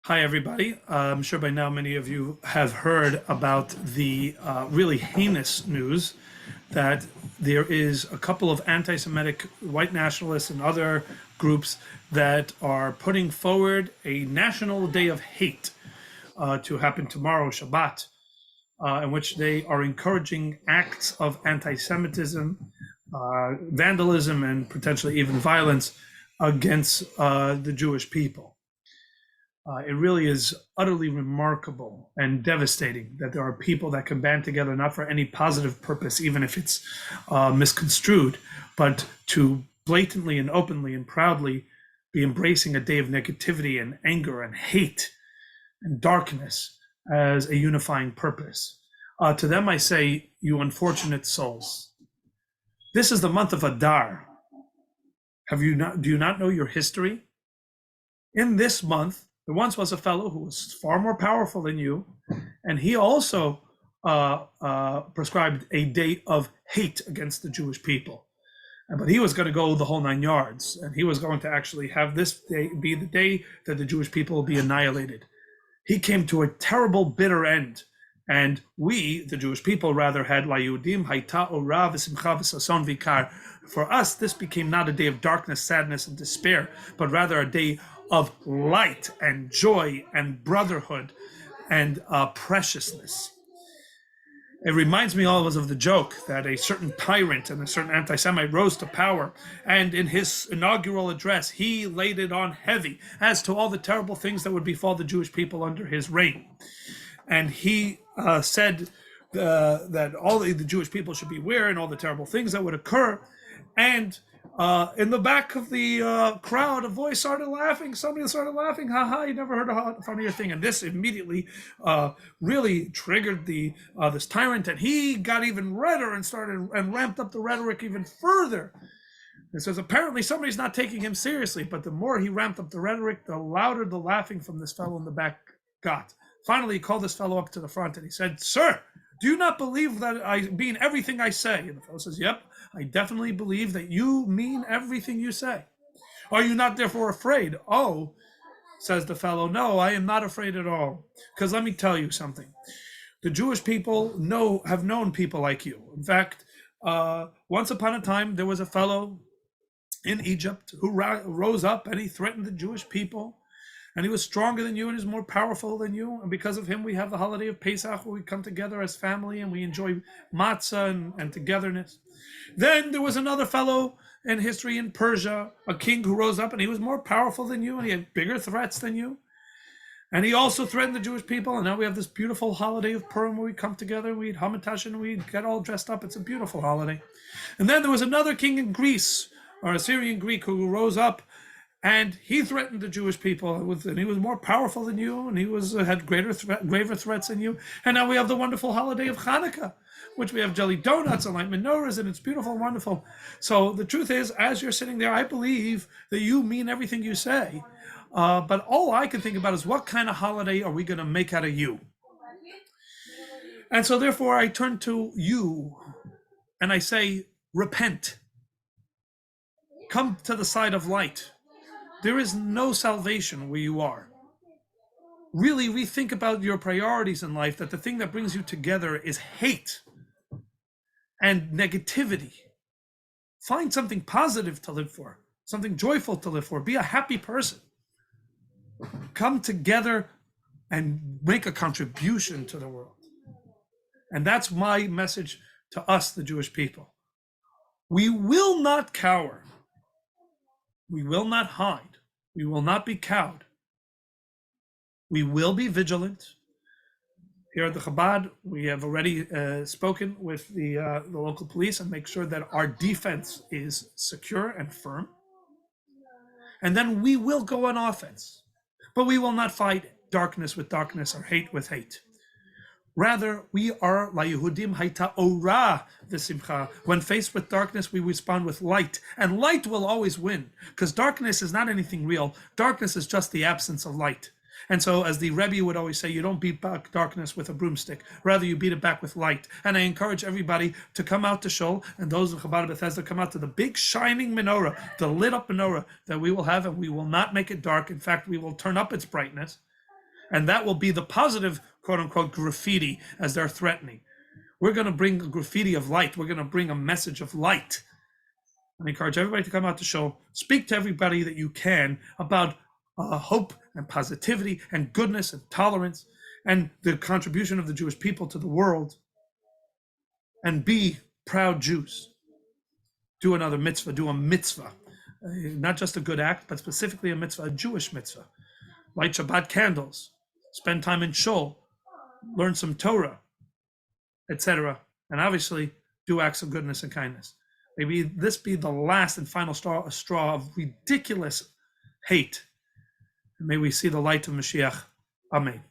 Hi, everybody. I'm sure by now many of you have heard about the really heinous news that there is a couple of anti Semitic white nationalists and other groups that are putting forward a national day of hate to happen tomorrow, Shabbat, in which they are encouraging acts of anti Semitism, vandalism, and potentially even violence against the Jewish people. It really is utterly remarkable and devastating that there are people that can band together not for any positive purpose, even if it's misconstrued, but to blatantly and openly and proudly be embracing a day of negativity and anger and hate and darkness as a unifying purpose. To them, I say, you unfortunate souls. This is the month of Adar. Do you not know your history? In this month, there once was a fellow who was far more powerful than you, and he also prescribed a day of hate against the Jewish people. But he was going to go the whole 9 yards, and he was going to actually have this day be the day that the Jewish people will be annihilated. He came to a terrible, bitter end, and we, the Jewish people, rather had La Yudim Haita Ora V'Simcha V'Sason Vikar. For us, this became not a day of darkness, sadness, and despair, but rather a day of light and joy and brotherhood and preciousness. It reminds me always of the joke that a certain tyrant and a certain anti-Semite rose to power, and in his inaugural address, he laid it on heavy as to all the terrible things that would befall the Jewish people under his reign. And he said that all the Jewish people should beware and all the terrible things that would occur. And in the back of the crowd, a voice started laughing. Somebody started laughing. Ha ha! You never heard a funnier thing. And this immediately really triggered this tyrant, and he got even redder and started and ramped up the rhetoric even further. It says apparently somebody's not taking him seriously, but the more he ramped up the rhetoric, the louder the laughing from this fellow in the back got. Finally, he called this fellow up to the front and he said, "Sir, do you not believe that I mean everything I say?" And the fellow says, "Yep, I definitely believe that you mean everything you say. Are you not therefore afraid?" "Oh," says the fellow, "no, I am not afraid at all. Because let me tell you something. The Jewish people have known people like you. In fact, once upon a time, there was a fellow in Egypt who rose up and he threatened the Jewish people. And he was stronger than you and is more powerful than you. And because of him, we have the holiday of Pesach, where we come together as family and we enjoy matzah and togetherness. Then there was another fellow in history in Persia, a king who rose up and he was more powerful than you and he had bigger threats than you. And he also threatened the Jewish people. And now we have this beautiful holiday of Purim where we come together, we eat hamantash and we get all dressed up. It's a beautiful holiday. And then there was another king in Greece, or a Syrian Greek, who rose up and he threatened the Jewish people, and he was more powerful than you, and he had graver threats than you. And now we have the wonderful holiday of Hanukkah, which we have jelly donuts and light menorahs, and it's beautiful and wonderful. So the truth is, as you're sitting there, I believe that you mean everything you say. But all I can think about is what kind of holiday are we going to make out of you? And so therefore I turn to you and I say, repent. Come to the side of light. There is no salvation where you are. Really rethink about your priorities in life, that the thing that brings you together is hate and negativity. Find something positive to live for, something joyful to live for. Be a happy person. Come together and make a contribution to the world. And that's my message to us, the Jewish people. We will not cower. We will not hide. We will not be cowed. We will be vigilant. Here at the Chabad, we have already spoken with the local police and make sure that our defense is secure and firm. And then we will go on offense. But we will not fight darkness with darkness or hate with hate. Rather, we are La Yehudim Haita Ora V'Simcha. When faced with darkness, we respond with light. And light will always win, because darkness is not anything real. Darkness is just the absence of light. And so, as the Rebbe would always say, you don't beat back darkness with a broomstick. Rather, you beat it back with light. And I encourage everybody to come out to Shul, and those of Chabad Bethesda come out to the big shining menorah, the lit up menorah that we will have, and we will not make it dark. In fact, we will turn up its brightness. And that will be the positive, quote unquote, graffiti as they're threatening. We're going to bring a graffiti of light. We're going to bring a message of light. I encourage everybody to come out to show, speak to everybody that you can about hope and positivity and goodness and tolerance and the contribution of the Jewish people to the world, and be proud Jews. Do another mitzvah, do a mitzvah, not just a good act, but specifically a mitzvah, a Jewish mitzvah. Light Shabbat candles, spend time in shul, learn some Torah, etc. And obviously do acts of goodness and kindness. Maybe this be the last and final straw of ridiculous hate. And may we see the light of Mashiach. Amen.